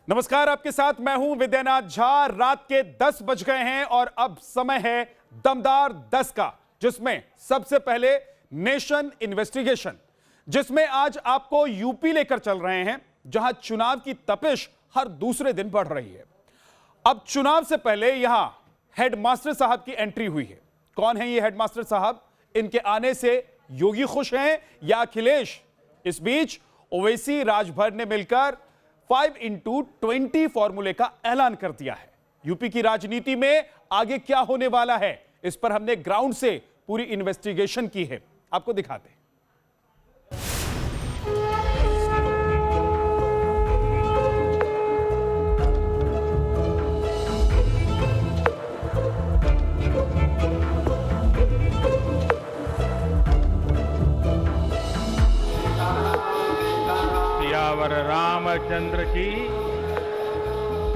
नमस्कार, आपके साथ मैं हूं विद्यानाथ झा। रात के 10 बज गए हैं और अब समय है दमदार 10 का, जिसमें सबसे पहले नेशन इन्वेस्टिगेशन, जिसमें आज आपको यूपी लेकर चल रहे हैं, जहां चुनाव की तपिश हर दूसरे दिन बढ़ रही है। अब चुनाव से पहले यहां हेडमास्टर साहब की एंट्री हुई है। कौन है ये हेडमास्टर साहब? इनके आने से योगी खुश हैं या अखिलेश? इस बीच ओवैसी राजभर ने मिलकर 5x20 फॉर्मूले का ऐलान कर दिया है। यूपी की राजनीति में आगे क्या होने वाला है, इस पर हमने ग्राउंड से पूरी इन्वेस्टिगेशन की है, आपको दिखाते हैं। सियावर रामचंद्र की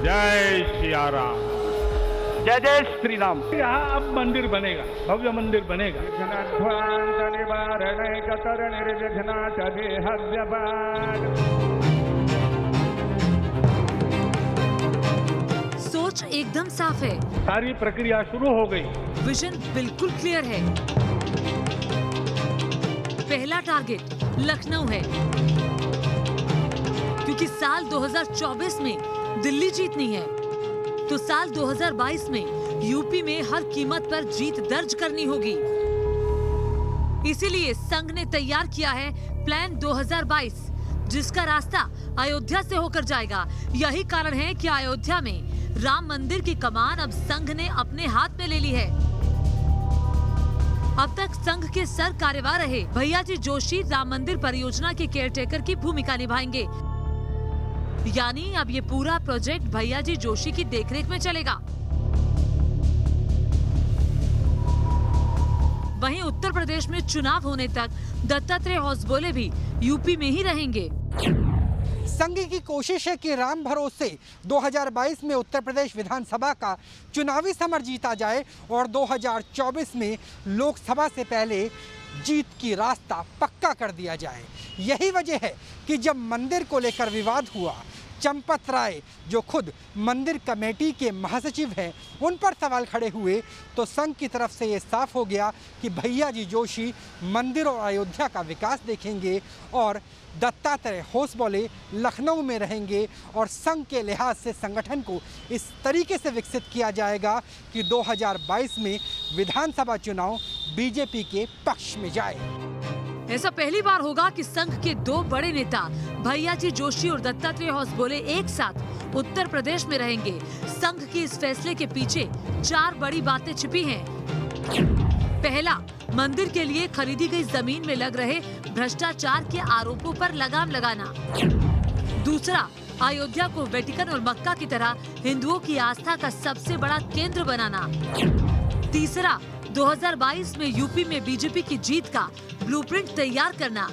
जय सिया राम। जय जय श्री राम। यहाँ अब मंदिर बनेगा, भव्य मंदिर बनेगा। सोच एकदम साफ है, सारी प्रक्रिया शुरू हो गई। विजन बिल्कुल क्लियर है। पहला टारगेट लखनऊ है, क्योंकि साल 2024 में दिल्ली जीतनी है, तो साल 2022 में यूपी में हर कीमत पर जीत दर्ज करनी होगी। इसीलिए संघ ने तैयार किया है प्लान 2022, जिसका रास्ता अयोध्या से होकर जाएगा। यही कारण है कि अयोध्या में राम मंदिर की कमान अब संघ ने अपने हाथ में ले ली है। अब तक संघ के सर कार्यवाह रहे भैयाजी जोशी राम मंदिर परियोजना के केयरटेकर की भूमिका निभाएंगे, यानी अब ये पूरा प्रोजेक्ट भैयाजी जोशी की देखरेख में चलेगा। वहीं उत्तर प्रदेश में चुनाव होने तक दत्तात्रेय होसबोले भी यूपी में ही रहेंगे। संघ की कोशिश है कि राम भरोसे 2022 में उत्तर प्रदेश विधानसभा का चुनावी समर जीता जाए और 2024 में लोकसभा से पहले जीत की रास्ता पक्का कर दिया जाए। यही वजह है कि जब मंदिर को लेकर विवाद हुआ, चंपत राय जो खुद मंदिर कमेटी के महासचिव हैं, उन पर सवाल खड़े हुए, तो संघ की तरफ से ये साफ हो गया कि भैयाजी जोशी मंदिर और अयोध्या का विकास देखेंगे और दत्तात्रेय होसबोले लखनऊ में रहेंगे। और संघ के लिहाज से संगठन को इस तरीके से विकसित किया जाएगा कि 2022 में विधानसभा चुनाव बीजेपी के पक्ष में जाए। ऐसा पहली बार होगा कि संघ के दो बड़े नेता भैयाजी जोशी और दत्तात्रेय होसबोले एक साथ उत्तर प्रदेश में रहेंगे। संघ के इस फैसले के पीछे 4 बड़ी बातें छिपी हैं। पहला, मंदिर के लिए खरीदी गई जमीन में लग रहे भ्रष्टाचार के आरोपों पर लगाम लगाना। दूसरा, अयोध्या को वेटिकन और मक्का की तरह हिंदुओं की आस्था का सबसे बड़ा केंद्र बनाना। तीसरा, 2022 में यूपी में बीजेपी की जीत का ब्लूप्रिंट तैयार करना।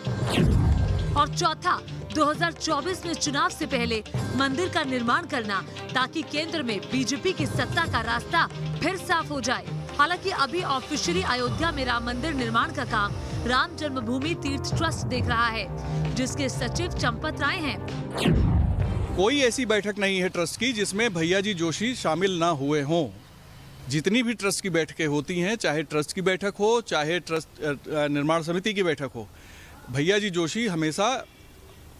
और चौथा, 2024 में चुनाव से पहले मंदिर का निर्माण करना, ताकि केंद्र में बीजेपी की सत्ता का रास्ता फिर साफ हो जाए। हालांकि अभी ऑफिशियली अयोध्या में राम मंदिर निर्माण का काम राम जन्मभूमि तीर्थ ट्रस्ट देख रहा है, जिसके सचिव चंपत राय हैं। कोई ऐसी बैठक नहीं है ट्रस्ट की जिसमें भैयाजी जोशी शामिल ना हुए हों। जितनी भी ट्रस्ट की बैठकें होती हैं, चाहे ट्रस्ट की बैठक हो, चाहे ट्रस्ट निर्माण समिति की बैठक हो, भैयाजी जोशी हमेशा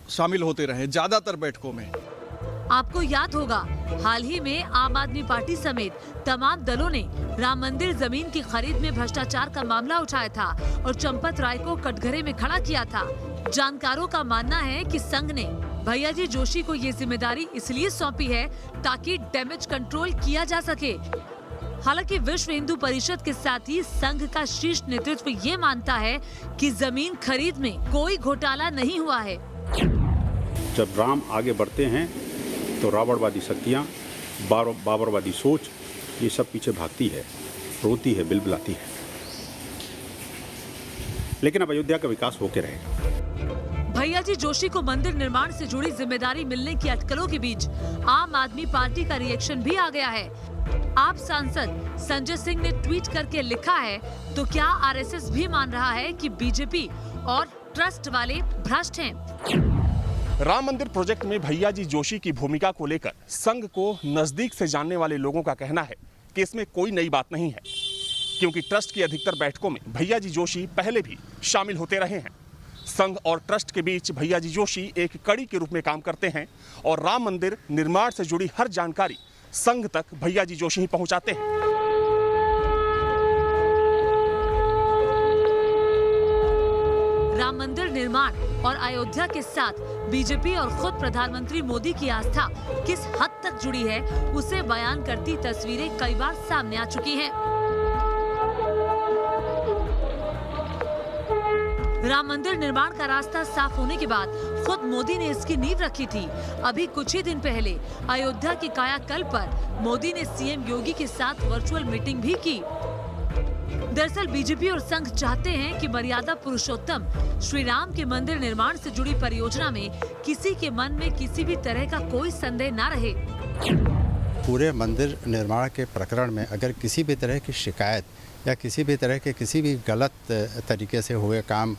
शामिल होते रहे ज्यादातर बैठकों में। आपको याद होगा, हाल ही में आम आदमी पार्टी समेत तमाम दलों ने राम मंदिर जमीन की खरीद में भ्रष्टाचार का मामला उठाया था और चंपत राय को कटघरे में खड़ा किया था। जानकारों का मानना है कि संघ ने भैयाजी जोशी को ये जिम्मेदारी इसलिए सौंपी है ताकि डैमेज कंट्रोल किया जा सके। हालांकि विश्व हिंदू परिषद के साथ ही संघ का शीर्ष नेतृत्व ये मानता है कि जमीन खरीद में कोई घोटाला नहीं हुआ है। जब राम आगे बढ़ते हैं तो रावणवादी शक्तियाँ, बाबरवादी सोच, ये सब पीछे भागती है, रोती है, बिलबिलाती है। लेकिन अब अयोध्या का विकास होके रहेगा। भैयाजी जोशी को मंदिर निर्माण से जुड़ी जिम्मेदारी मिलने की अटकलों के बीच आम आदमी पार्टी का रिएक्शन भी आ गया है। आप सांसद संजय सिंह ने ट्वीट करके लिखा है, तो क्या आरएसएस भी मान रहा है कि बीजेपी और ट्रस्ट वाले भ्रष्ट हैं? राम मंदिर प्रोजेक्ट में भैया जी जोशी की भूमिका को लेकर संघ को नजदीक से जानने वाले लोगों का कहना है कि इसमें कोई नई बात नहीं है, क्योंकि ट्रस्ट की अधिकतर बैठकों में भैया जी जोशी पहले भी शामिल होते रहे हैं। संघ और ट्रस्ट के बीच भैया जी जोशी एक कड़ी के रूप में काम करते हैं और राम मंदिर निर्माण से जुड़ी हर जानकारी संघ तक भैया जी जोशी ही पहुंचाते हैं। राम मंदिर निर्माण और अयोध्या के साथ बीजेपी और खुद प्रधानमंत्री मोदी की आस्था किस हद तक जुड़ी है, उसे बयान करती तस्वीरें कई बार सामने आ चुकी हैं। राम मंदिर निर्माण का रास्ता साफ होने के बाद खुद मोदी ने इसकी नींव रखी थी। अभी कुछ ही दिन पहले अयोध्या के कायाकल्प पर मोदी ने सीएम योगी के साथ वर्चुअल मीटिंग भी की। दरअसल बीजेपी और संघ चाहते हैं कि मर्यादा पुरुषोत्तम श्री राम के मंदिर निर्माण से जुड़ी परियोजना में किसी के मन में किसी भी तरह का कोई संदेह न रहे। पूरे मंदिर निर्माण के प्रकरण में अगर किसी भी तरह की शिकायत या किसी भी तरह के किसी भी गलत तरीके से हुए काम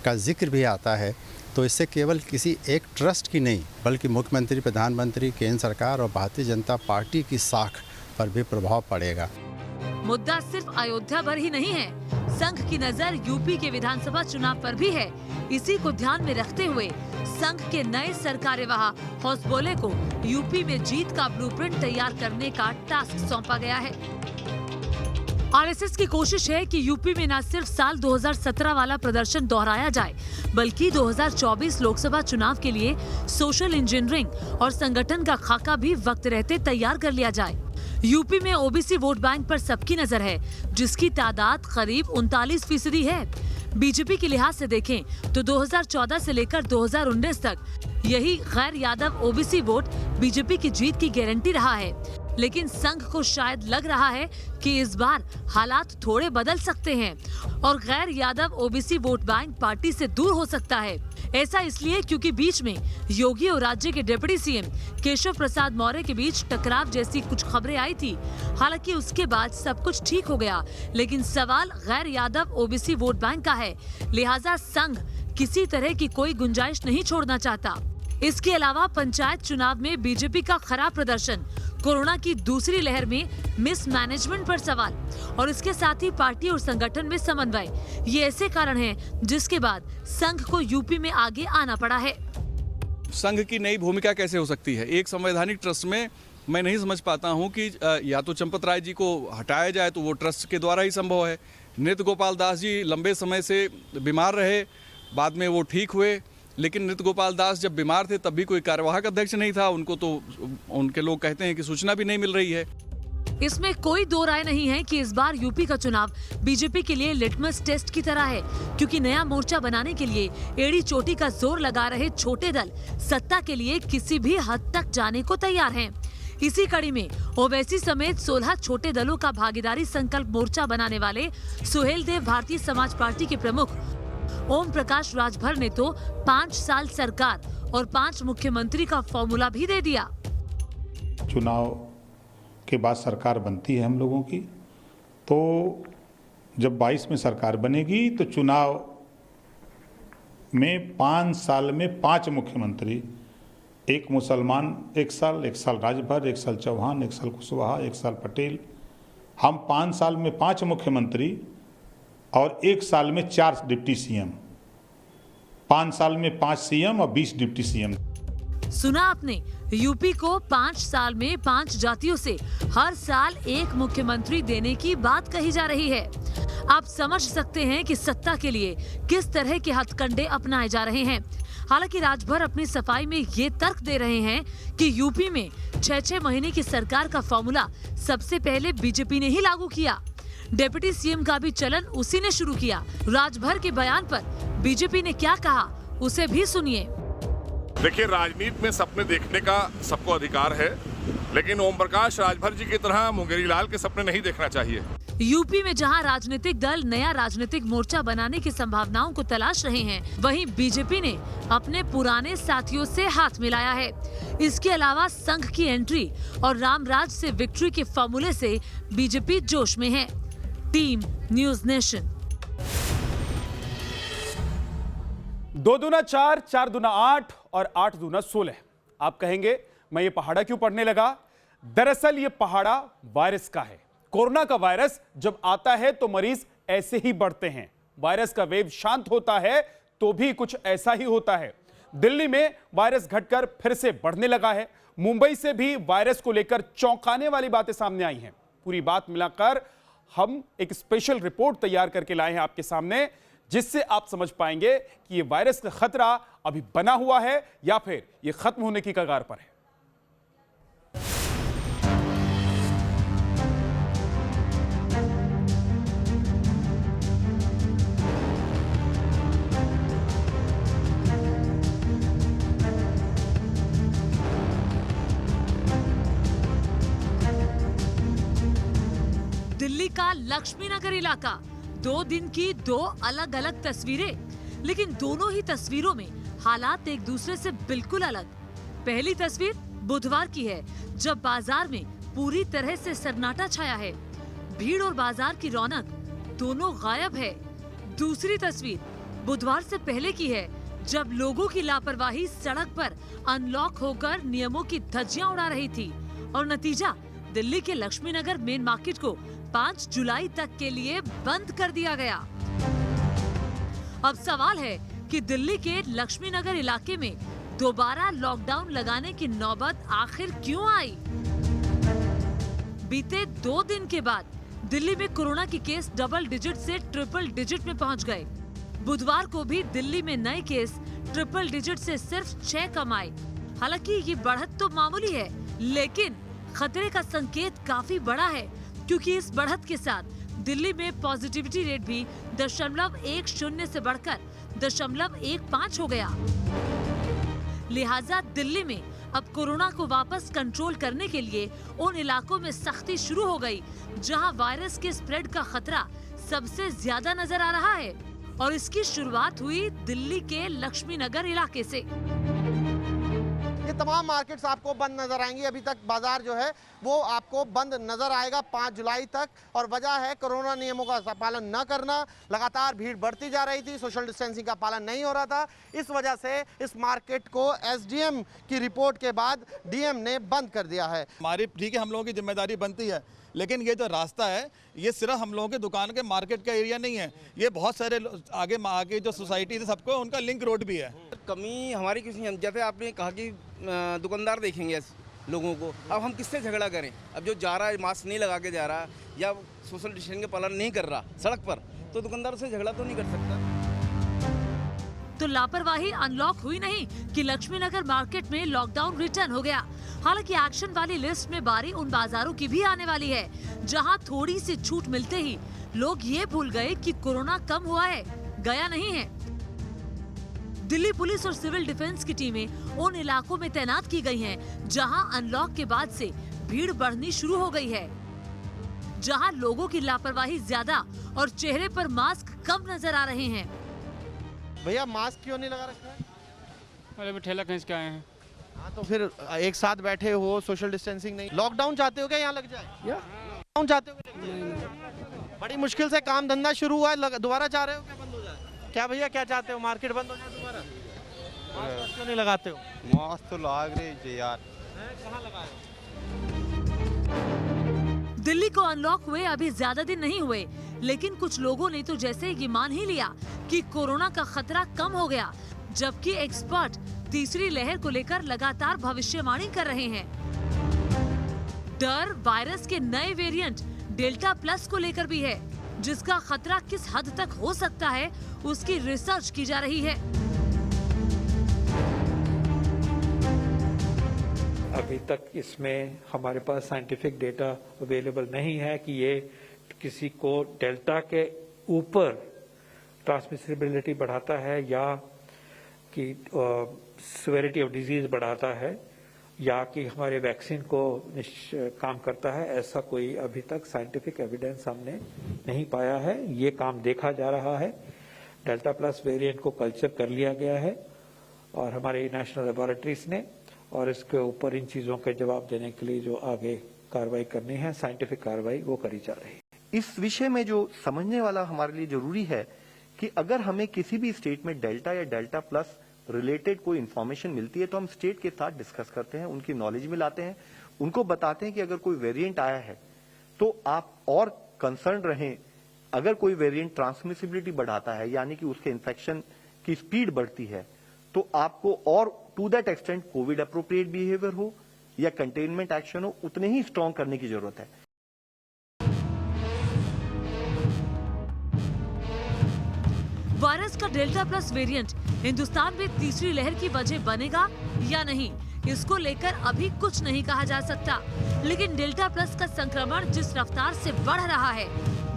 का जिक्र भी आता है, तो इससे केवल किसी एक ट्रस्ट की नहीं बल्कि मुख्यमंत्री, प्रधानमंत्री, केंद्र सरकार और भारतीय जनता पार्टी की साख पर भी प्रभाव पड़ेगा। मुद्दा सिर्फ अयोध्या पर ही नहीं है, संघ की नजर यूपी के विधानसभा चुनाव पर भी है। इसी को ध्यान में रखते हुए संघ के नए सरकार्यवाह हौसबोले को यूपी में जीत का ब्लूप्रिंट तैयार करने का टास्क सौंपा गया है। आरएसएस की कोशिश है कि यूपी में न सिर्फ साल 2017 वाला प्रदर्शन दोहराया जाए, बल्कि 2024 लोकसभा चुनाव के लिए सोशल इंजीनियरिंग और संगठन का खाका भी वक्त रहते तैयार कर लिया जाए। यूपी में ओबीसी वोट बैंक पर सबकी नजर है, जिसकी तादाद करीब 39% है। बीजेपी के लिहाज से देखें तो 2014 से लेकर 2019 तक यही गैर यादव ओबीसी वोट बीजेपी की जीत की गारंटी रहा है। लेकिन संघ को शायद लग रहा है कि इस बार हालात थोड़े बदल सकते हैं और गैर Yadav OBC vote bank party से दूर हो सकता है। ऐसा इसलिए क्योंकि बीच में योगी और राज्य के डिप्टी सीएम केशव प्रसाद मौर्य के बीच टकराव जैसी कुछ खबरें आई थी। हालांकि उसके बाद सब कुछ ठीक हो गया, लेकिन सवाल गैर यादव ओबीसी वोट बैंक का है, लिहाजा संघ किसी तरह की कोई गुंजाइश नहीं छोड़ना चाहता। इसके अलावा पंचायत चुनाव में बीजेपी का खराब प्रदर्शन, कोरोना की दूसरी लहर में मिसमैनेजमेंट पर सवाल और इसके साथ ही पार्टी और संगठन में समन्वय, ये ऐसे कारण हैं जिसके बाद संघ को यूपी में आगे आना पड़ा है। संघ की नई भूमिका कैसे हो सकती है? एक संवैधानिक ट्रस्ट में मैं नहीं समझ पाता हूं कि या तो चंपत राय जी को हटाया जाए तो वो ट्रस्ट के द्वारा ही संभव है। नृत्य गोपाल दास जी लंबे समय से बीमार रहे, बाद में वो ठीक हुए, लेकिन नृत्य गोपाल दास जब बीमार थे तब भी कोई कार्यवाहक अध्यक्ष नहीं था। उनको तो उनके लोग कहते हैं कि सूचना भी नहीं मिल रही है। इसमें कोई दो राय नहीं है कि इस बार यूपी का चुनाव बीजेपी के लिए लिटमस टेस्ट की तरह है, क्योंकि नया मोर्चा बनाने के लिए एड़ी चोटी का जोर लगा रहे छोटे दल सत्ता के लिए किसी भी हद तक जाने को तैयार हैं। इसी कड़ी में ओवैसी समेत 16 छोटे दलों का भागीदारी संकल्प मोर्चा बनाने वाले सुहेल देव भारतीय समाज पार्टी के प्रमुख ओम प्रकाश राजभर ने तो 5 साल सरकार और 5 मुख्यमंत्री का फॉर्मूला भी दे दिया। चुनाव के बाद सरकार बनती है हम लोगों की, तो जब 22 में सरकार बनेगी तो चुनाव में 5 साल में 5 मुख्यमंत्री, एक मुसलमान 1 साल, 1 साल राजभर, 1 साल चौहान, 1 साल कुशवाहा, 1 साल पटेल, हम 5 साल में 5 मुख्यमंत्री और 1 साल में 4 डिप्टी सीएम, 5 साल में 5 सीएम और 20 डिप्टी सीएम। सुना आपने, यूपी को 5 साल में 5 जातियों से हर साल 1 मुख्यमंत्री देने की बात कही जा रही है। आप समझ सकते हैं कि सत्ता के लिए किस तरह के हथकंडे अपनाए जा रहे हैं। हालांकि राजभर अपनी सफाई में ये तर्क दे रहे हैं कि यूपी में 6-6 महीने की सरकार का फॉर्मूला सबसे पहले बीजेपी ने ही लागू किया। डिप्टी सीएम का भी चलन उसी ने शुरू किया। राजभर के बयान पर बीजेपी ने क्या कहा, उसे भी सुनिए। देखिए, राजनीति में सपने देखने का सबको अधिकार है, लेकिन ओम प्रकाश राजभर जी की तरह मुंगेरी लाल के सपने नहीं देखना चाहिए। यूपी में जहां राजनीतिक दल नया राजनीतिक मोर्चा बनाने की संभावनाओं को तलाश रहे हैं, वहीं बीजेपी ने अपने पुराने साथियों से हाथ मिलाया है। इसके अलावा संघ की एंट्री और रामराज से विक्ट्री के फॉर्मूले से बीजेपी जोश में है। Team news nation. 2 दूना 4, 4 दूना 8 और 8 दूना 16। आप कहेंगे मैं ये पहाड़ा क्यों पढ़ने लगा? दरअसल ये पहाड़ा वायरस का है। कोरोना का वायरस जब आता है तो मरीज ऐसे ही बढ़ते हैं। वायरस का वेव शांत होता है तो भी कुछ ऐसा ही होता है। दिल्ली में वायरस घटकर फिर से बढ़ने लगा है। मुंबई से भी वायरस को लेकर चौंकाने वाली बातें सामने आई हैं। पूरी बात मिलाकर हम एक स्पेशल रिपोर्ट तैयार करके लाए हैं आपके सामने, जिससे आप समझ पाएंगे कि ये वायरस का खतरा अभी बना हुआ है या फिर ये खत्म होने की कगार पर है। दिल्ली का लक्ष्मी नगर इलाका, 2 दिन की 2 अलग अलग तस्वीरें, लेकिन दोनों ही तस्वीरों में हालात एक दूसरे से बिल्कुल अलग। पहली तस्वीर बुधवार की है, जब बाजार में पूरी तरह से सन्नाटा छाया है। भीड़ और बाजार की रौनक दोनों गायब है। दूसरी तस्वीर बुधवार से पहले की है, जब लोगों की लापरवाही सड़क पर अनलॉक होकर नियमों की धज्जियां उड़ा रही थी और नतीजा दिल्ली के लक्ष्मी नगर मेन मार्केट को 5 जुलाई तक के लिए बंद कर दिया गया। अब सवाल है कि दिल्ली के लक्ष्मी नगर इलाके में दोबारा लॉकडाउन लगाने की नौबत आखिर क्यों आई? बीते 2 दिन के बाद दिल्ली में कोरोना के केस डबल डिजिट से ट्रिपल डिजिट में पहुंच गए। बुधवार को भी दिल्ली में नए केस ट्रिपल डिजिट से सिर्फ 6 कम आए। हालांकि ये बढ़त तो मामूली है, लेकिन खतरे का संकेत काफी बड़ा है, क्योंकि इस बढ़त के साथ दिल्ली में पॉजिटिविटी रेट भी 0.10 से बढ़कर 0.15 हो गया। लिहाजा दिल्ली में अब कोरोना को वापस कंट्रोल करने के लिए उन इलाकों में सख्ती शुरू हो गई जहां वायरस के स्प्रेड का खतरा सबसे ज्यादा नजर आ रहा है, और इसकी शुरुआत हुई दिल्ली के लक्ष्मी नगर इलाके से। ये तमाम मार्केट्स आपको बंद नजर आएंगी। अभी तक बाजार जो है वो आपको बंद नजर आएगा 5 जुलाई तक, और वजह है कोरोना नियमों का पालन न करना। लगातार भीड़ बढ़ती जा रही थी, सोशल डिस्टेंसिंग का पालन नहीं हो रहा था। इस वजह से इस मार्केट को एसडीएम की रिपोर्ट के बाद डीएम ने बंद कर दिया है। हमारी ठीक है, हम लोगों की जिम्मेदारी बनती है, लेकिन ये जो रास्ता है ये सिर्फ हम लोगों के दुकान के मार्केट का एरिया नहीं है, ये बहुत सारे आगे जो सोसाइटी है सबको उनका लिंक रोड भी है। कमी हमारी किसी, जैसे आपने कहा कि दुकानदार देखेंगे लोगों को, अब हम किससे झगड़ा करें? अब जो जा रहा है मास्क नहीं लगा के जा रहा या सोशल डिस्टेंसिंग का पालन नहीं कर रहा सड़क पर, तो दुकानदार से झगड़ा तो नहीं कर सकता। तो लापरवाही अनलॉक हुई नहीं कि लक्ष्मी नगर मार्केट में लॉकडाउन रिटर्न हो गया। हालांकि एक्शन वाली लिस्ट में बारी उन बाजारों की भी आने वाली है जहां थोड़ी सी छूट मिलते ही लोग ये भूल गए कि कोरोना कम हुआ है, गया नहीं है। दिल्ली पुलिस और सिविल डिफेंस की टीमें उन इलाकों में तैनात की गई हैं जहां अनलॉक के बाद से भीड़ बढ़नी शुरू हो गई है, जहां लोगों की लापरवाही ज्यादा और चेहरे पर मास्क कम नजर आ रहे हैं। भैया मास्क क्यों नहीं लगा रखा है? अरे ठेला खींच के आए हैं। हाँ, तो फिर एक साथ बैठे हो, सोशल डिस्टेंसिंग नहीं, लॉकडाउन चाहते हो क्या यहाँ लग जाए? लॉकडाउन चाहते हो? बड़ी मुश्किल से काम धंधा शुरू हुआ है, दोबारा चाह रहे हो क्या बंद हो जाए? क्या भैया क्या चाहते हो, मार्केट बंद हो जाए दोबारा? मास्क क्यों नहीं लगाते हो? मास्क तो लग रही यार। कहाँ लगाए? दिल्ली को अनलॉक हुए अभी ज्यादा दिन नहीं हुए, लेकिन कुछ लोगों ने तो जैसे ये मान ही लिया कि कोरोना का खतरा कम हो गया, जबकि एक्सपर्ट तीसरी लहर को लेकर लगातार भविष्यवाणी कर रहे हैं। डर वायरस के नए वेरिएंट डेल्टा प्लस को लेकर भी है, जिसका खतरा किस हद तक हो सकता है उसकी रिसर्च की जा रही है। अभी तक इसमें हमारे पास साइंटिफिक डेटा अवेलेबल नहीं है कि ये किसी को डेल्टा के ऊपर ट्रांसमिसिबिलिटी बढ़ाता है या कि सिवियरिटी ऑफ डिजीज बढ़ाता है या कि हमारे वैक्सीन को काम करता है। ऐसा कोई अभी तक साइंटिफिक एविडेंस हमने नहीं पाया है। ये काम देखा जा रहा है। डेल्टा प्लस वेरिएंट को कल्चर कर लिया गया है और हमारे नेशनल लेबोरेटरीज ने, और इसके ऊपर इन चीजों के जवाब देने के लिए जो आगे कार्रवाई करनी है, साइंटिफिक कार्रवाई, वो करी जा रही है। इस विषय में जो समझने वाला हमारे लिए जरूरी है कि अगर हमें किसी भी स्टेट में डेल्टा या डेल्टा प्लस रिलेटेड कोई इंफॉर्मेशन मिलती है तो हम स्टेट के साथ डिस्कस करते हैं, उनकी नॉलेज में लाते हैं, उनको बताते हैं कि अगर कोई वेरिएंट आया है तो आप और कंसर्न रहें। अगर कोई वेरिएंट ट्रांसमिसिबिलिटी बढ़ाता है यानी कि उसके इन्फेक्शन की स्पीड बढ़ती है तो आपको और to that extent covid appropriate behaviour हो या कंटेनमेंट एक्शन हो उतने ही स्ट्रांग करने की जरूरत है। वायरस का डेल्टा प्लस वेरिएंट हिंदुस्तान में तीसरी लहर की वजह बनेगा या नहीं, इसको लेकर अभी कुछ नहीं कहा जा सकता। लेकिन डेल्टा प्लस का संक्रमण जिस रफ्तार से बढ़ रहा है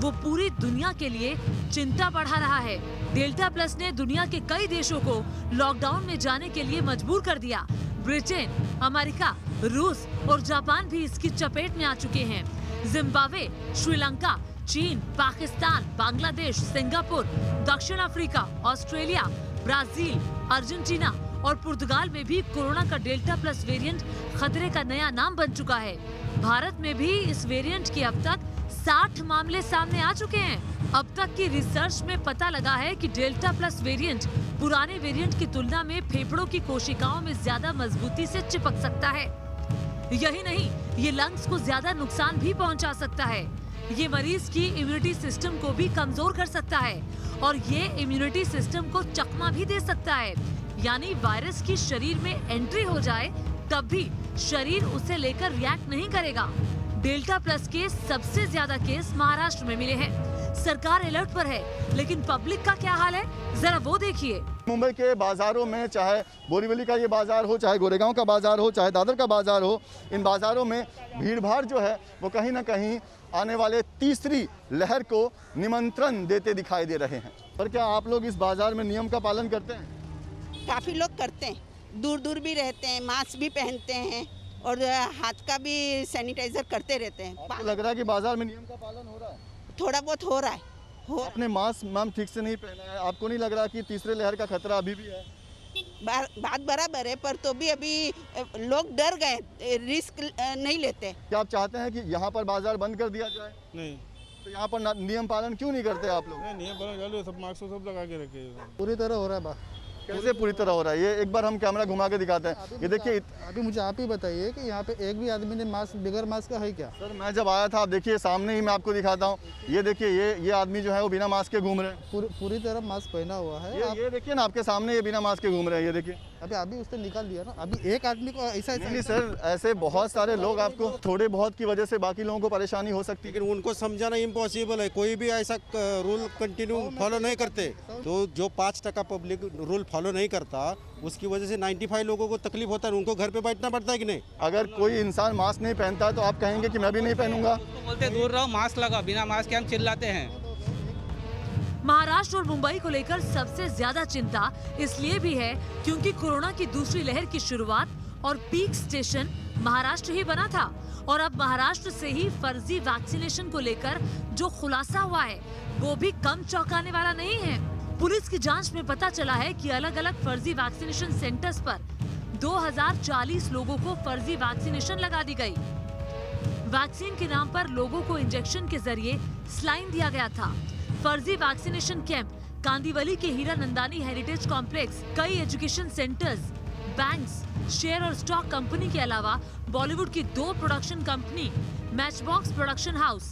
वो पूरी दुनिया के लिए चिंता बढ़ा रहा है। डेल्टा प्लस ने दुनिया के कई देशों को लॉकडाउन में जाने के लिए मजबूर कर दिया। ब्रिटेन, अमेरिका, रूस और जापान भी इसकी चपेट में आ चुके हैं। जिम्बाब्वे, श्रीलंका, चीन, पाकिस्तान, बांग्लादेश, सिंगापुर, दक्षिण अफ्रीका, ऑस्ट्रेलिया, ब्राजील, अर्जेंटीना और पुर्तगाल में भी कोरोना का डेल्टा प्लस वेरिएंट खतरे का नया नाम बन चुका है। भारत में भी इस वेरिएंट के अब तक 60 मामले सामने आ चुके हैं। अब तक की रिसर्च में पता लगा है कि डेल्टा प्लस वेरिएंट पुराने वेरिएंट की तुलना में फेफड़ों की कोशिकाओं में ज्यादा मजबूती से चिपक सकता है। यही नहीं, ये लंग्स को ज्यादा नुकसान भी पहुंचा सकता है। ये मरीज की इम्यूनिटी सिस्टम को भी कमजोर कर सकता है और ये इम्यूनिटी सिस्टम को चकमा भी दे सकता है। यानी वायरस की शरीर में एंट्री हो जाए तब भी शरीर उसे लेकर रिएक्ट नहीं करेगा। डेल्टा प्लस के सबसे ज्यादा केस महाराष्ट्र में मिले हैं। सरकार अलर्ट पर है, लेकिन पब्लिक का क्या हाल है, जरा वो देखिए। मुंबई के बाजारों में चाहे बोरीवली का ये बाजार हो, चाहे गोरेगांव का बाजार हो, चाहे दादर का बाजार हो, इन बाजारों में भीड़ भाड़ जो है वो कहीं ना कहीं आने वाले तीसरी लहर को निमंत्रण देते दिखाई दे रहे हैं। पर क्या आप लोग इस बाजार में नियम का पालन करते हैं? काफ़ी लोग करते हैं, दूर दूर भी रहते हैं, मास्क भी पहनते हैं और हाथ का भी सैनिटाइजर करते रहते हैं। आपको लग रहा है कि बाजार में नियम का पालन हो रहा है? थोड़ा बहुत हो रहा है। आपने मास्क मैम ठीक से नहीं पहना है, आपको नहीं लग रहा कि तीसरे लहर का खतरा अभी भी है? बात बराबर है, पर तो भी अभी लोग डर गए, रिस्क नहीं लेते। क्या आप चाहते हैं कि यहाँ पर बाजार बंद कर दिया जाए? नहीं। तो यहाँ पर नियम पालन क्यों नहीं करते आप लोग? नियम पालन चालू है, सब मास्क सब लगा के रखे। पूरी तरह हो रहा है। कैसे पूरी तरह हो रहा है? ये एक बार हम कैमरा घुमा के दिखाते हैं। ये देखिए, अभी मुझे आप ही बताइए कि यहाँ पे एक भी आदमी ने मास्क बगैर मास्क का है क्या? सर मैं जब आया था, आप देखिए सामने ही मैं आपको दिखाता हूँ, ये देखिए ये आदमी जो है वो बिना मास्क के घूम रहे हैं। पूरी तरह मास्क पहना हुआ है। ये देखिए ना, आपके सामने ये बिना मास्क के घूम रहे हैं। ये देखिए, अभी उसने निकाल दिया ना। अभी एक आदमी को ऐसा नहीं सर, ऐसे बहुत सारे लोग, आपको थोड़े बहुत की वजह से बाकी लोगों को परेशानी हो सकती है। लेकिन उनको समझाना इम्पॉसिबल है, कोई भी ऐसा रूल कंटिन्यू फॉलो नहीं करते। तो जो 5% पब्लिक रूल फॉलो नहीं करता उसकी वजह से 95 लोगों को तकलीफ होता है, उनको घर पे बैठना पड़ता है कि नहीं? अगर कोई इंसान मास्क नहीं पहनता है तो आप कहेंगे कि मैं भी नहीं पहनूंगा? तो बोलते दूर रहो, मास्क लगाओ, बिना मास्क के हम चिल्लाते हैं। महाराष्ट्र और मुंबई को लेकर सबसे ज्यादा चिंता इसलिए भी है क्योंकि कोरोना की दूसरी लहर की शुरुआत और पीक स्टेशन महाराष्ट्र ही बना था और अब महाराष्ट्र से ही फर्जी वैक्सीनेशन को लेकर जो खुलासा हुआ है वो भी कम चौंकाने वाला नहीं है। पुलिस की जांच में पता चला है कि अलग अलग फर्जी वैक्सीनेशन सेंटर्स पर 2040 लोगों को फर्जी वैक्सीनेशन लगा दी गई। वैक्सीन के नाम पर लोगों को इंजेक्शन के जरिए स्लाइन दिया गया था। फर्जी वैक्सीनेशन कैंप कांदीवली के हीरा नंदानी हेरिटेज कॉम्प्लेक्स, कई एजुकेशन सेंटर्स, बैंक्स, शेयर और स्टॉक कंपनी के अलावा बॉलीवुड की 2 production company, Matchbox production house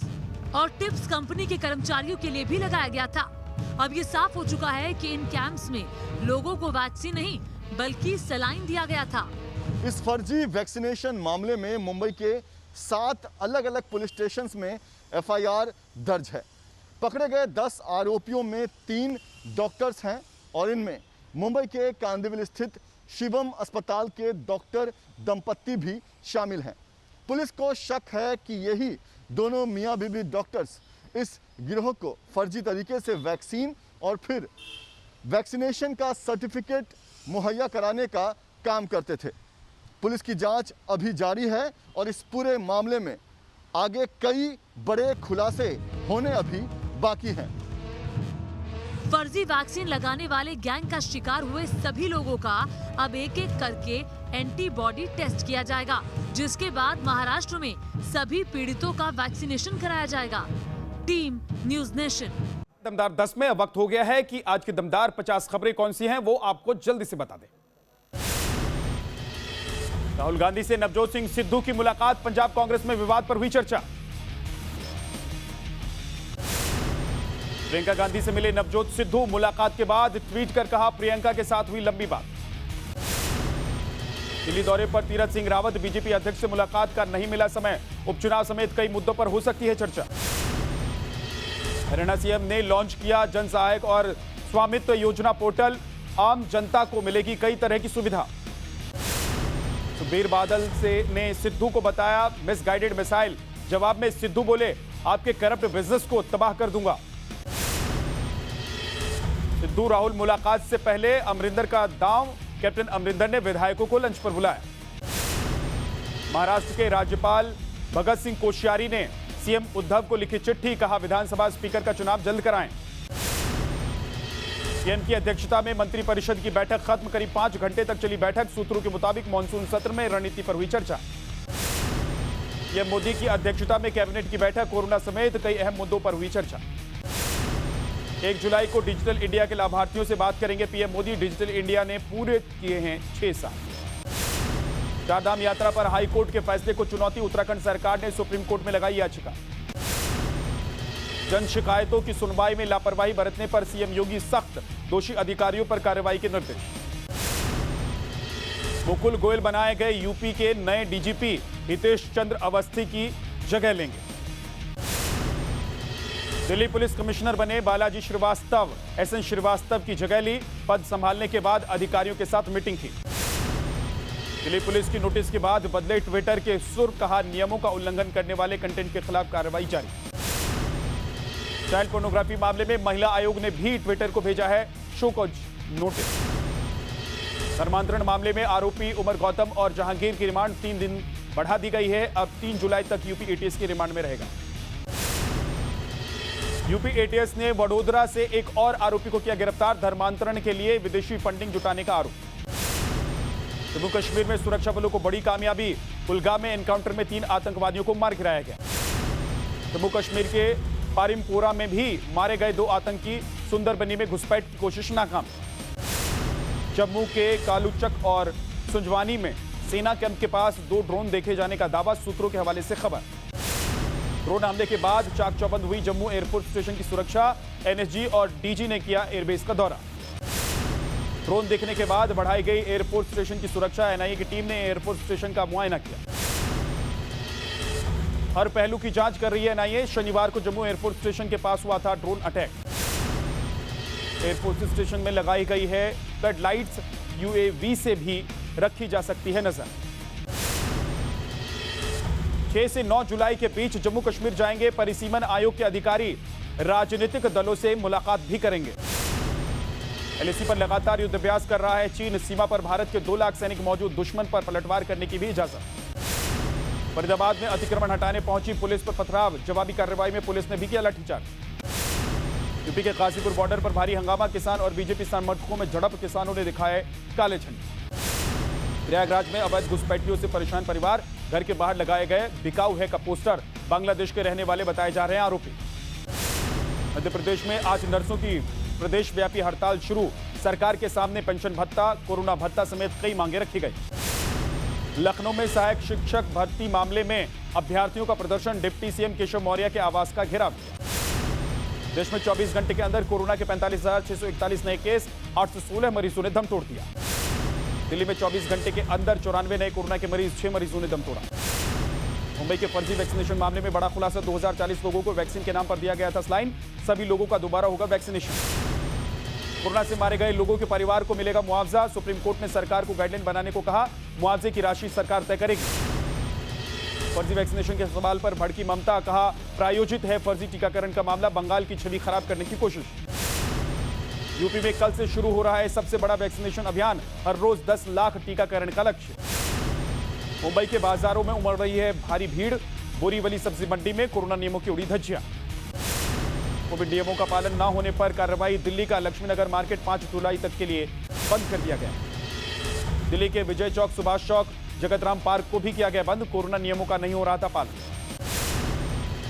और टिप्स कंपनी के कर्मचारियों के लिए भी लगाया गया था। अब ये साफ हो चुका है कि इन कैंप्स में लोगों को वैक्सीन नहीं बल्कि सलाइन दिया गया था। इस फर्जी वैक्सीनेशन मामले में मुंबई के 7 अलग अलग पुलिस स्टेशंस में एफआईआर दर्ज है। पकड़े गए 10 आरोपियों में 3 डॉक्टर्स हैं और इनमें मुंबई के कांदिवली स्थित शिवम अस्पताल के डॉक्टर दंपत्ति भी शामिल हैं। पुलिस को शक है कि यही दोनों मियां बीबी डॉक्टर्स इस गिरोह को फर्जी तरीके से वैक्सीन और फिर वैक्सीनेशन का सर्टिफिकेट मुहैया कराने का काम करते थे। पुलिस की जांच अभी जारी है और इस पूरे मामले में आगे कई बड़े खुलासे होने अभी बाकी हैं। फर्जी वैक्सीन लगाने वाले गैंग का शिकार हुए सभी लोगों का अब एक एक करके एंटीबॉडी टेस्ट किया जाएगा, जिसके बाद महाराष्ट्र में सभी पीड़ितों का वैक्सीनेशन कराया जाएगा। Team news nation. दमदार 10 में अब वक्त हो गया है कि आज की दमदार 50 खबरें कौन सी हैं वो आपको जल्दी से बता दें। राहुल गांधी से नवजोत सिंह सिद्धू की मुलाकात, पंजाब कांग्रेस में विवाद पर हुई चर्चा। प्रियंका गांधी से मिले नवजोत सिद्धू, मुलाकात के बाद ट्वीट कर कहा प्रियंका के साथ हुई लंबी बात। दिल्ली दौरे पर तीरथ सिंह रावत, बीजेपी अध्यक्ष से मुलाकात का नहीं मिला समय, उपचुनाव समेत कई मुद्दों पर हो सकती है चर्चा। हरियाणा सीएम ने लॉन्च किया जन सहायक और स्वामित्व योजना पोर्टल, आम जनता को मिलेगी कई तरह की सुविधा। सुखबीर बादल ने सिद्धू को बताया मिसगाइडेड मिसाइल, जवाब में सिद्धू बोले आपके करप्ट बिजनेस को तबाह कर दूंगा। सिद्धू राहुल मुलाकात से पहले अमरिंदर का दांव, कैप्टन अमरिंदर ने विधायकों को लंच पर बुलाया। महाराष्ट्र के राज्यपाल भगत सिंह कोश्यारी ने सीएम उद्धव को लिखी चिट्ठी, कहा विधानसभा स्पीकर का चुनाव जल्द कराएं। सीएम की अध्यक्षता में मंत्रिपरिषद की बैठक खत्म, करीब 5 घंटे तक चली बैठक, सूत्रों के मुताबिक मानसून सत्र में रणनीति पर हुई चर्चा। पीएम मोदी की अध्यक्षता में कैबिनेट की बैठक, कोरोना समेत कई अहम मुद्दों पर हुई चर्चा। 1 जुलाई को डिजिटल इंडिया के लाभार्थियों से बात करेंगे पीएम मोदी, डिजिटल इंडिया ने पूरे किए हैं 6 साल। चारधाम यात्रा पर हाई कोर्ट के फैसले को चुनौती, उत्तराखंड सरकार ने सुप्रीम कोर्ट में लगाई याचिका। जन शिकायतों की सुनवाई में लापरवाही बरतने पर सीएम योगी सख्त, दोषी अधिकारियों पर कार्रवाई के निर्देश। मुकुल गोयल बनाए गए यूपी के नए डीजीपी, हितेश चंद्र अवस्थी की जगह लेंगे। दिल्ली पुलिस कमिश्नर बने बालाजी श्रीवास्तव, एसएन श्रीवास्तव की जगह ली, पद संभालने के बाद अधिकारियों के साथ मीटिंग की। दिल्ली पुलिस की नोटिस के बाद बदले ट्विटर के सुर, कहा नियमों का उल्लंघन करने वाले कंटेंट के खिलाफ कार्रवाई जारी। चाइल्ड पोर्नोग्राफी मामले में महिला आयोग ने भी ट्विटर को भेजा है शो कॉज नोटिस। धर्मांतरण मामले में आरोपी उमर गौतम और जहांगीर की रिमांड 3 दिन बढ़ा दी गई है, अब 3 जुलाई तक यूपी एटीएस की रिमांड में रहेगा। यूपी एटीएस ने वडोदरा से एक और आरोपी को किया गिरफ्तार, धर्मांतरण के लिए विदेशी फंडिंग जुटाने का आरोप। जम्मू कश्मीर में सुरक्षा बलों को बड़ी कामयाबी, कुलगाम में एनकाउंटर में 3 आतंकवादियों को मार गिराया गया। जम्मू कश्मीर के पारिमपोरा में भी मारे गए 2 आतंकी, सुंदरबनी में घुसपैठ की कोशिश नाकाम। जम्मू के कालूचक और सुंजवानी में सेना कैंप के पास 2 ड्रोन देखे जाने का दावा, सूत्रों के हवाले से खबर। ड्रोन हमले के बाद चाक चौबंद हुई जम्मू एयरफोर्स स्टेशन की सुरक्षा, एनएसजी और डीजी ने किया एयरबेस का दौरा। ड्रोन देखने के बाद बढ़ाई गई एयरफोर्स स्टेशन की सुरक्षा, एनआईए की टीम ने एयरफोर्स स्टेशन का मुआयना किया। हर पहलू की जांच कर रही है एनआईए। शनिवार को जम्मू एयरफोर्स स्टेशन के पास हुआ था ड्रोन अटैक। एयरफोर्स स्टेशन में लगाई गई है फ्लड लाइट्स, यूएवी से भी रखी जा सकती है नजर। 6 से 9 जुलाई के बीच जम्मू कश्मीर जाएंगे परिसीमन आयोग के अधिकारी, राजनीतिक दलों से मुलाकात भी करेंगे। एलएसी पर लगातार युद्धाभ्यास कर रहा है चीन, सीमा पर भारत के 2 लाख सैनिक मौजूद, दुश्मन पर पलटवार करने की भी इजाजत। फरीदाबाद में अतिक्रमण हटाने पहुंची पुलिस पर पथराव, जवाबी कार्रवाई में पुलिस ने भी किया लाठीचार्ज। यूपी के काशीपुर बॉर्डर पर भारी हंगामा, किसान और बीजेपी समर्थकों में झड़प, किसानों ने दिखाए काले झंडे। प्रयागराज में अवैध घुसपैठियों से परेशान परिवार, घर के बाहर लगाए गए बिकाऊ है का पोस्टर, बांग्लादेश के रहने वाले बताए जा रहे हैं आरोपी। मध्य प्रदेश में आज नर्सों की प्रदेश व्यापी हड़ताल शुरू, सरकार के सामने पेंशन भत्ता, कोरोना भत्ता समेत कई मांगे रखी गई। लखनऊ में सहायक शिक्षक भर्ती मामले में अभ्यर्थियों का प्रदर्शन, डिप्टी सीएम केशव मौर्य के आवास का घेराव किया। देश में 24 घंटे के अंदर कोरोना के 45,641 नए केस, 816 मरीजों ने दम तोड़ दिया। दिल्ली में 24 घंटे के अंदर 94 नए कोरोना के मरीज, 6 मरीजों ने दम तोड़ा। मुंबई के फर्जी वैक्सीनेशन मामले में बड़ा खुलासा, 2040 लोगों को वैक्सीन के नाम पर दिया गया था स्लाइन, सभी लोगों का दोबारा होगा वैक्सीनेशन। कोरोना से मारे गए लोगों के परिवार को मिलेगा मुआवजा, सुप्रीम कोर्ट ने सरकार को गाइडलाइन बनाने को कहा, मुआवजे की राशि सरकार तय करेगी। फर्जी वैक्सीनेशन के सवाल पर भड़की ममता, कहा प्रायोजित है फर्जी टीकाकरण का मामला, बंगाल की छवि खराब करने की कोशिश। यूपी में कल से शुरू हो रहा है सबसे बड़ा वैक्सीनेशन अभियान, हर रोज 10 लाख टीकाकरण का लक्ष्य। मुंबई के बाजारों में उमड़ रही है भारी भीड़, बोरीवली सब्जी मंडी में कोरोना नियमों की उड़ी धज्जियां। कोविड नियमों का पालन न होने पर कार्रवाई, दिल्ली का लक्ष्मीनगर मार्केट 5 जुलाई तक के लिए बंद कर दिया गया। दिल्ली के विजय चौक, सुभाष चौक, जगतराम पार्क को भी किया गया बंद, कोरोना नियमों का नहीं हो रहा था पालन।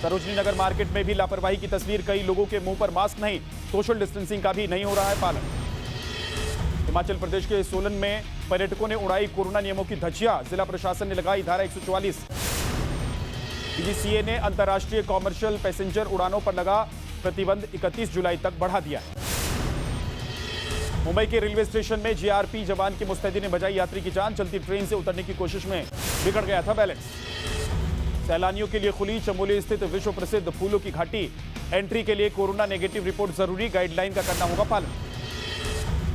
सरोजनी नगर मार्केट में भी लापरवाही की तस्वीर। कई लोगों के मुंह पर मास्क नहीं, सोशल डिस्टेंसिंग का भी नहीं हो रहा है पालन। हिमाचल प्रदेश के सोलन में पर्यटकों ने उड़ाई कोरोना नियमों की धज्जियां। जिला प्रशासन ने लगाई धारा 144। डीजीसीए ने अंतर्राष्ट्रीय कॉमर्शियल पैसेंजर उड़ानों पर लगा प्रतिबंध 31 जुलाई तक बढ़ा दिया है। मुंबई के रेलवे स्टेशन में जीआरपी जवान की मुस्तैदी ने बचाई यात्री की जान। चलती ट्रेन से उतरने की कोशिश में बिगड़ गया था बैलेंस। सैलानियों के लिए खुली चमोली स्थित विश्व प्रसिद्ध फूलों की घाटी। एंट्री के लिए कोरोना नेगेटिव रिपोर्ट जरूरी, गाइडलाइन का करना होगा पालन।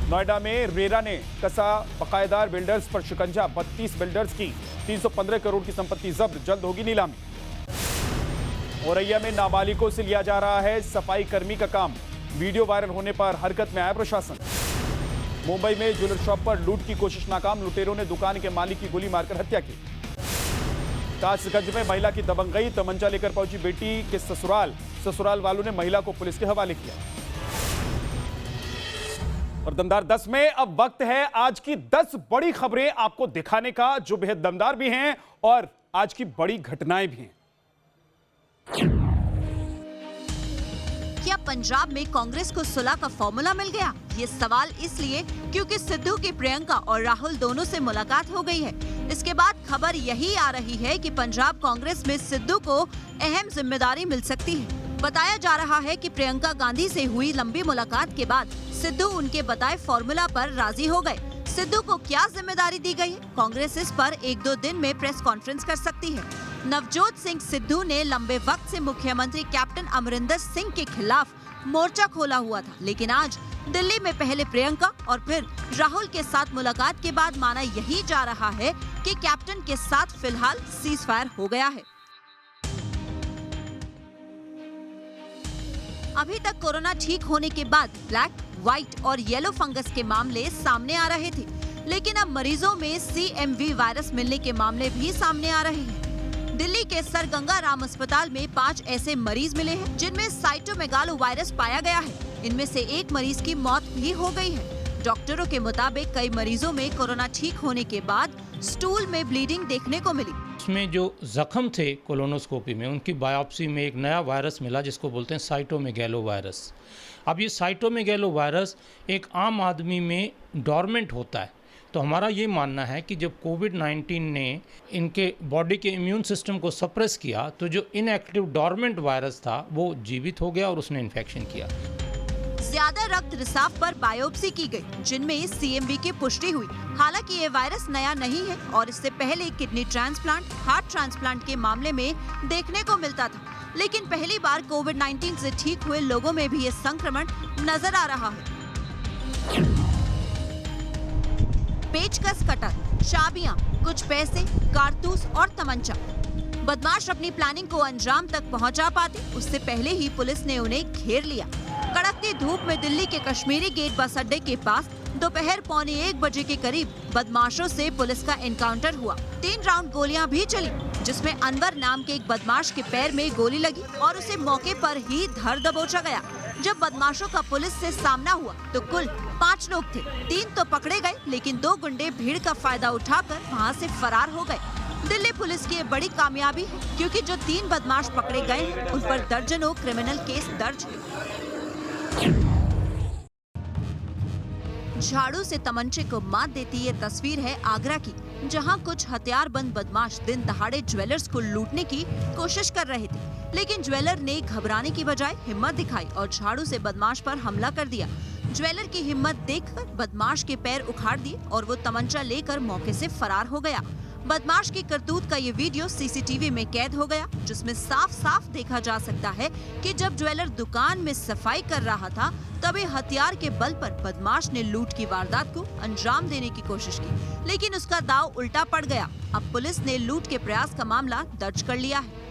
नोएडा में रेरा ने कसा बकायेदार बिल्डर्स पर शिकंजा। 32 बिल्डर्स की 315 करोड़ की संपत्ति जब्त, जल्द होगी नीलामी। औरैया में नाबालिगों से लिया जा रहा है सफाई कर्मी का काम। वीडियो वायरल होने पर हरकत में आया प्रशासन। मुंबई में ज्वेलर शॉप पर लूट की कोशिश नाकाम। लुटेरों ने दुकान के मालिक की गोली मारकर हत्या की। कासगंज में महिला की दबंगई। तमंचा लेकर पहुंची बेटी के ससुराल वालों ने महिला को पुलिस के हवाले किया। और दमदार 10 में अब वक्त है आज की 10 बड़ी खबरें आपको दिखाने का, जो बेहद दमदार भी हैं और आज की बड़ी घटनाएं भी हैं। क्या पंजाब में कांग्रेस को सुलह का फॉर्मूला मिल गया? ये सवाल इसलिए क्योंकि सिद्धू की प्रियंका और राहुल दोनों से मुलाकात हो गई है। इसके बाद खबर यही आ रही है कि पंजाब कांग्रेस में सिद्धू को अहम जिम्मेदारी मिल सकती है। बताया जा रहा है कि प्रियंका गांधी से हुई लंबी मुलाकात के बाद सिद्धू उनके बताए फॉर्मूला पर राजी हो गए। सिद्धू को क्या जिम्मेदारी दी गई है? कांग्रेस इस पर 1-2 दिन में प्रेस कॉन्फ्रेंस कर सकती है। नवजोत सिंह सिद्धू ने लंबे वक्त से मुख्यमंत्री कैप्टन अमरिंदर सिंह के खिलाफ मोर्चा खोला हुआ था, लेकिन आज दिल्ली में पहले प्रियंका और फिर राहुल के साथ मुलाकात के बाद माना यही जा रहा है कि कैप्टन के साथ फिलहाल सीज फायर हो गया है। अभी तक कोरोना ठीक होने के बाद ब्लैक, व्हाइट और येलो फंगस के मामले सामने आ रहे थे, लेकिन अब मरीजों में CMV वायरस मिलने के मामले भी सामने आ रहे हैं। दिल्ली के सर गंगा राम अस्पताल में 5 ऐसे मरीज मिले हैं जिनमें साइटोमेगालो वायरस पाया गया है। इनमें से एक मरीज की मौत भी हो गई है। डॉक्टरों के मुताबिक कई मरीजों में कोरोना ठीक होने के बाद स्टूल में ब्लीडिंग देखने को मिली। उसमें जो जख्म थे कोलोनोस्कोपी में, उनकी बायोप्सी में एक नया वायरस मिला जिसको बोलते हैं साइटोमेगालो वायरस। अब ये साइटोमेगालो वायरस एक आम आदमी में डॉर्मेंट होता है, तो हमारा ये मानना है कि जब कोविड-19 ने इनके बॉडी के इम्यून सिस्टम को सप्रेस किया तो जो इनएक्टिव डॉर्मेंट वायरस था वो जीवित हो गया और उसने इन्फेक्शन किया। ज्यादा रक्त रिसाव पर बायोप्सी की गई जिनमें CMV की पुष्टि हुई। हालांकि ये वायरस नया नहीं है और इससे पहले किडनी ट्रांसप्लांट, हार्ट ट्रांसप्लांट के मामले में देखने को मिलता था, लेकिन पहली बार कोविड-19 से ठीक हुए लोगों में भी ये संक्रमण नजर आ रहा है। पेचकस, कटर, चाबियां, कुछ पैसे, कारतूस और तमंचा। बदमाश अपनी प्लानिंग को अंजाम तक पहुंचा पाते उससे पहले ही पुलिस ने उन्हें घेर लिया। कड़कती धूप में दिल्ली के कश्मीरी गेट बस अड्डे के पास दोपहर 1:15 बजे के करीब बदमाशों से पुलिस का एनकाउंटर हुआ। 3 राउंड गोलियां भी चली, जिसमें अनवर नाम के एक बदमाश के पैर में गोली लगी और उसे मौके पर ही धर दबोचा गया। जब बदमाशों का पुलिस से सामना हुआ तो कुल 5 लोग थे। 3 तो पकड़े गए, लेकिन 2 गुंडे भीड़ का फायदा उठाकर वहां से फरार हो गए। दिल्ली पुलिस की ये बड़ी कामयाबी है, क्योंकि जो 3 बदमाश पकड़े गए हैं उन पर दर्जनों क्रिमिनल केस दर्ज है। झाड़ू से तमंचे को मात देती ये तस्वीर है आगरा की, जहां कुछ हथियारबंद बदमाश दिन दहाड़े ज्वेलर्स को लूटने की कोशिश कर रहे थे, लेकिन ज्वेलर ने घबराने की बजाय हिम्मत दिखाई और झाड़ू से बदमाश पर हमला कर दिया। ज्वेलर की हिम्मत देखकर बदमाश के पैर उखाड़ दिए और वो तमंचा लेकर मौके से फरार हो गया। बदमाश की करतूत का ये वीडियो CCTV में कैद हो गया, जिसमें साफ साफ देखा जा सकता है कि जब ज्वेलर दुकान में सफाई कर रहा था तभी हथियार के बल पर बदमाश ने लूट की वारदात को अंजाम देने की कोशिश की, लेकिन उसका दांव उल्टा पड़ गया। अब पुलिस ने लूट के प्रयास का मामला दर्ज कर लिया है।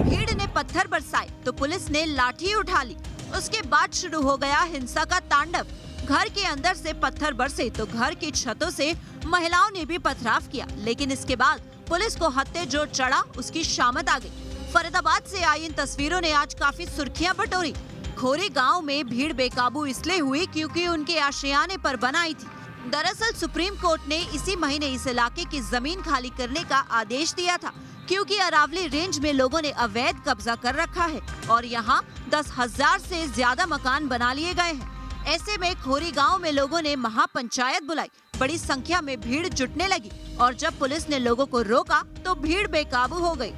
भीड़ ने पत्थर बरसाए तो पुलिस ने लाठी उठा ली। उसके बाद शुरू हो गया हिंसा का तांडव। घर के अंदर से पत्थर बरसे तो घर की छतों से महिलाओं ने भी पथराव किया, लेकिन इसके बाद पुलिस को हत्थे जो चढ़ा उसकी शामत आ गई। फरीदाबाद से आई इन तस्वीरों ने आज काफी सुर्खियां बटोरी। खोरी गांव में भीड़ बेकाबू इसलिए हुई क्योंकि उनके आशियाने पर बनाई थी। दरअसल सुप्रीम कोर्ट ने इसी महीने इस इलाके की जमीन खाली करने का आदेश दिया था, क्योंकि अरावली रेंज में लोगों ने अवैध कब्जा कर रखा है और यहाँ 10,000 से ज्यादा मकान बना लिए गए हैं। ऐसे में खोरी गांव में लोगों ने महापंचायत बुलाई, बड़ी संख्या में भीड़ जुटने लगी और जब पुलिस ने लोगों को रोका तो भीड़ बेकाबू हो गई।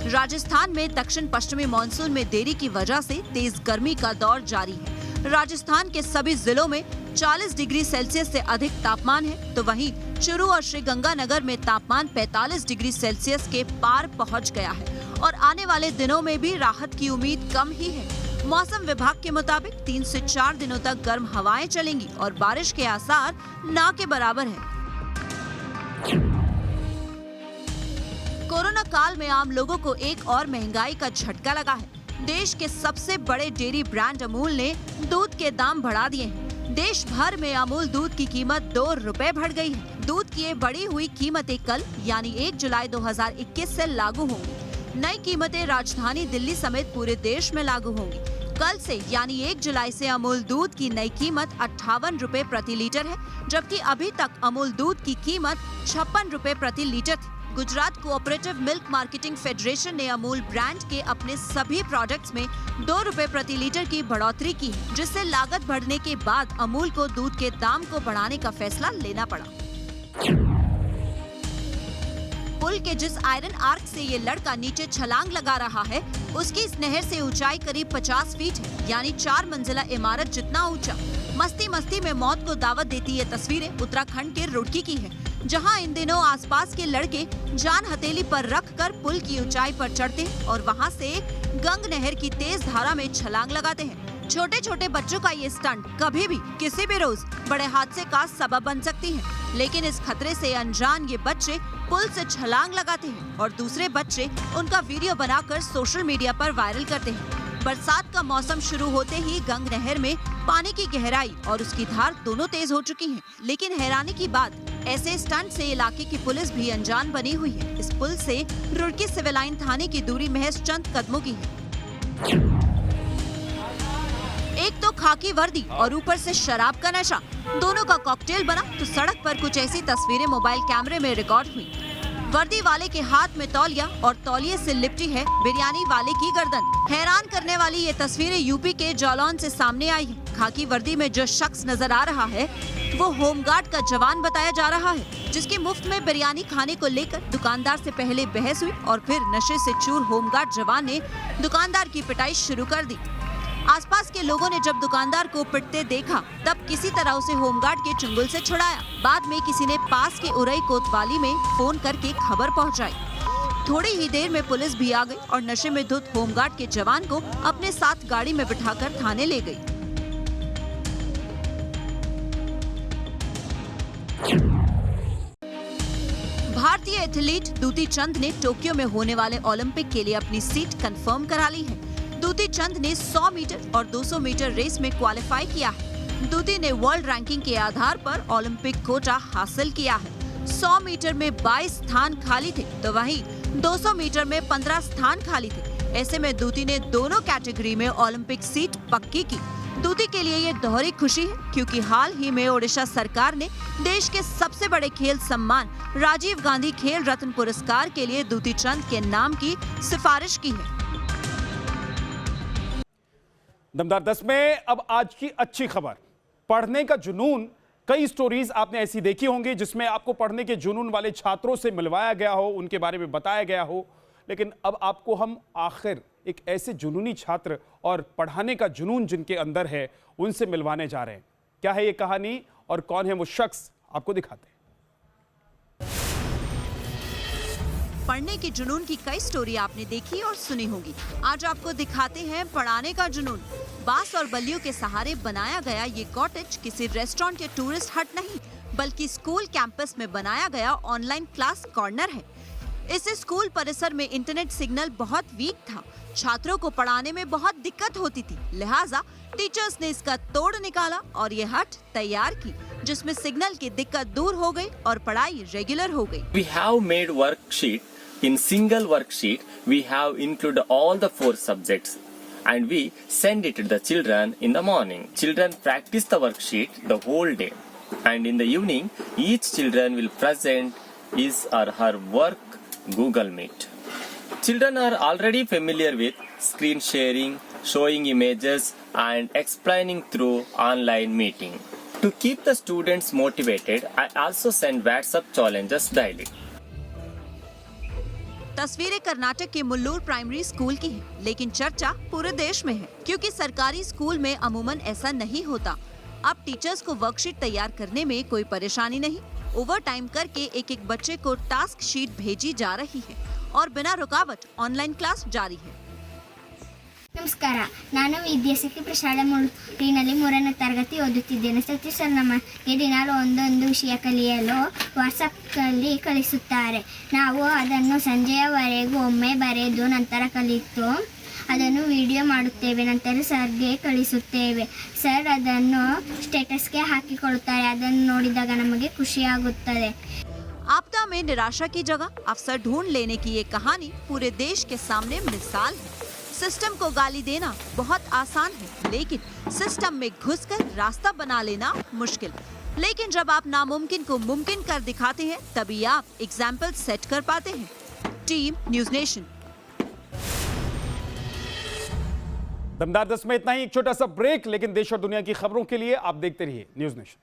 राजस्थान में दक्षिण पश्चिमी मानसून में देरी की वजह से तेज गर्मी का दौर जारी है। राजस्थान के सभी जिलों में 40 डिग्री सेल्सियस से अधिक तापमान है, तो वहीं चुरू और श्रीगंगानगर में तापमान 45 डिग्री सेल्सियस के पार पहुंच गया है और आने वाले दिनों में भी राहत की उम्मीद कम ही है। मौसम विभाग के मुताबिक 3 से 4 दिनों तक गर्म हवाएं चलेंगी और बारिश के आसार ना के बराबर है। कोरोना काल में आम लोगों को एक और महंगाई का झटका लगा है। देश के सबसे बड़े डेयरी ब्रांड अमूल ने दूध के दाम बढ़ा दिए हैं। देश भर में अमूल दूध की कीमत 2 रुपए बढ़ गई है। दूध की ये बढ़ी हुई कीमतें कल यानी 1 जुलाई 2021 से लागू होंगी। नई कीमतें राजधानी दिल्ली समेत पूरे देश में लागू होंगी। कल से यानी 1 जुलाई से अमूल दूध की नई कीमत 58 रुपए प्रति लीटर है, जबकि अभी तक अमूल दूध की कीमत 56 रुपए प्रति लीटर थी। Gujarat cooperative milk marketing federation ने अमूल ब्रांड के अपने सभी प्रोडक्ट्स में 2 रुपए प्रति लीटर की बढ़ोतरी की, जिससे लागत बढ़ने के बाद अमूल को दूध के दाम को बढ़ाने का फैसला लेना पड़ा। पुल के जिस आयरन आर्क से ये लड़का नीचे छलांग लगा रहा है, उसकी इस नहर से ऊंचाई करीब 50 फीट है, यानी 4 मंजिला इमारत जितना ऊंचा। मस्ती मस्ती में मौत को दावत देती ये तस्वीरें उत्तराखंड के रुड़की की है, जहां इन दिनों आसपास के लड़के जान हथेली पर रखकर पुल की ऊंचाई पर चढ़ते हैं और वहां से गंग नहर की तेज धारा में छलांग लगाते हैं। छोटे छोटे बच्चों का ये स्टंट कभी भी किसी भी रोज बड़े हादसे का सबब बन सकती है, लेकिन इस खतरे से अनजान ये बच्चे पुल से छलांग लगाते हैं और दूसरे बच्चे उनका वीडियो बनाकर सोशल मीडिया पर वायरल करते हैं। बरसात का मौसम शुरू होते ही गंग नहर में पानी की गहराई और उसकी धार दोनों तेज हो चुकी हैं। लेकिन हैरानी की बात, ऐसे स्टंट से इलाके की पुलिस भी अनजान बनी हुई है। इस पुल से रुड़की सिविल लाइन थाने की दूरी महज चंद कदमों की है। एक तो खाकी वर्दी और ऊपर से शराब का नशा, दोनों का कॉकटेल बना तो सड़क पर कुछ ऐसी तस्वीरें मोबाइल कैमरे में रिकॉर्ड हुई। वर्दी वाले के हाथ में तौलिया और तौलिए से लिपटी है बिरयानी वाले की गर्दन। हैरान करने वाली ये तस्वीरें यूपी के जालौन से सामने आई है। खाकी वर्दी में जो शख्स नजर आ रहा है वो होमगार्ड का जवान बताया जा रहा है, जिसकी मुफ्त में बिरयानी खाने को लेकर दुकानदार से पहले बहस हुई और फिर नशे से चूर होमगार्ड जवान ने दुकानदार की पिटाई शुरू कर दी। आसपास के लोगों ने जब दुकानदार को पिटते देखा तब किसी तरह उसे होमगार्ड के चुंगल से छुड़ाया। बाद में किसी ने पास के उरई कोतवाली में फोन करके खबर पहुंचाई। थोड़ी ही देर में पुलिस भी आ गई और नशे में धुत होमगार्ड के जवान को अपने साथ गाड़ी में बिठाकर थाने ले गई। भारतीय एथलीट दूती चंद ने टोक्यो में होने वाले ओलंपिक के लिए अपनी सीट कंफर्म करा ली है। दूती चंद ने 100 मीटर और 200 मीटर रेस में क्वालिफाई किया है। दूती ने वर्ल्ड रैंकिंग के आधार पर ओलंपिक कोटा हासिल किया है। 100 मीटर में 22 स्थान खाली थे, तो वहीं 200 मीटर में 15 स्थान खाली थे। ऐसे में दूती ने दोनों कैटेगरी में ओलंपिक सीट पक्की की। दूती के लिए ये दोहरी खुशी है, क्योंकि हाल ही में ओडिशा सरकार ने देश के सबसे बड़े खेल सम्मान राजीव गांधी खेल रत्न पुरस्कार के लिए दूती चंद के नाम की सिफारिश की है। दमदार 10 में अब आज की अच्छी खबर, पढ़ने का जुनून। कई स्टोरीज आपने ऐसी देखी होंगी जिसमें आपको पढ़ने के जुनून वाले छात्रों से मिलवाया गया हो, उनके बारे में बताया गया हो, लेकिन अब आपको हम आखिर एक ऐसे जुनूनी छात्र और पढ़ाने का जुनून जिनके अंदर है उनसे मिलवाने जा रहे हैं। क्या है ये कहानी और कौन है वो शख्स, आपको दिखाते हैं। पढ़ने के जुनून की कई स्टोरी आपने देखी और सुनी होगी। आज आपको दिखाते हैं पढ़ाने का जुनून। बांस और बल्लियों के सहारे बनाया गया ये कॉटेज किसी रेस्टोरेंट या टूरिस्ट हट नहीं, बल्कि स्कूल कैंपस में बनाया गया ऑनलाइन क्लास कॉर्नर है। इस स्कूल परिसर में इंटरनेट सिग्नल बहुत वीक था, छात्रों को पढ़ाने में बहुत दिक्कत होती थी, लिहाजा टीचर्स ने इसका तोड़ निकाला और ये हट तैयार की, जिसमें सिग्नल की दिक्कत दूर हो गई और पढ़ाई रेगुलर हो गई। We have made worksheet. In single worksheet, we have included all the 4 subjects. and we send it to the children in the morning. Children practice the worksheet the whole day, and in the evening each children will present his or her work Google Meet. Children are already familiar with screen sharing, showing images and explaining through online meeting. To keep the students motivated, I also send WhatsApp challenges daily. तस्वीरें कर्नाटक के मुल्लूर primary school की हैं, लेकिन चर्चा पूरे देश में है क्योंकि सरकारी स्कूल में अमूमन ऐसा नहीं होता। अब टीचर्स को वर्कशीट तैयार करने में कोई परेशानी नहीं। ओवर टाइम करके एक एक बच्चे को टास्क शीट भेजी जा रही है और बिना रुकावट ऑनलाइन क्लास जारी है। ನಮಸ್ಕಾರ, ನಾನು ವಿದ್ಯಾಸಖಿ ಪ್ರಶಾಲೆ ಮುಳುಟಿನಲ್ಲಿ 3ನೇ ತರಗತಿ ಓದುತ್ತಿದ್ದೇನೆ. ಸತೀಶ್ ಸರ್ ನಮಗೆ ದಿನಾಲು ಒಂದೊಂದು ವಿಷಯ ಕಲಿಯಲು ವಾಟ್ಸಪ್ಪಲ್ಲಿ ಕಳಿಸುತ್ತಾರೆ. ನಾವು ಅದನ್ನು ಸಂಜೆಯವರೆಗೂ ಒಮ್ಮೆ ಬರೆದು ನಂತರ ಕಲಿತು ಅದನ್ನು ವಿಡಿಯೋ ಮಾಡುತ್ತೇವೆ. ನಂತರ ಸರ್ಗೆ ಕಳಿಸುತ್ತೇವೆ. ಸರ್ ಅದನ್ನು ಸ್ಟೇಟಸ್ಗೆ ಹಾಕಿಕೊಳ್ಳುತ್ತಾರೆ. ಅದನ್ನು ನೋಡಿದಾಗ ನಮಗೆ ಖುಷಿಯಾಗುತ್ತದೆ. आपदा में निराशा की जगह अवसर ढूंढ लेने की ये कहानी पूरे देश के सामने मिसाल है। सिस्टम को गाली देना बहुत आसान है, लेकिन सिस्टम में घुसकर रास्ता बना लेना मुश्किल। लेकिन जब आप नामुमकिन को मुमकिन कर दिखाते हैं, तभी आप एग्जाम्पल सेट कर पाते हैं। Team news nation. दमदार 10 में इतना ही। एक छोटा सा ब्रेक, लेकिन देश और दुनिया की खबरों के लिए आप देखते रहिए न्यूज़ नेशन।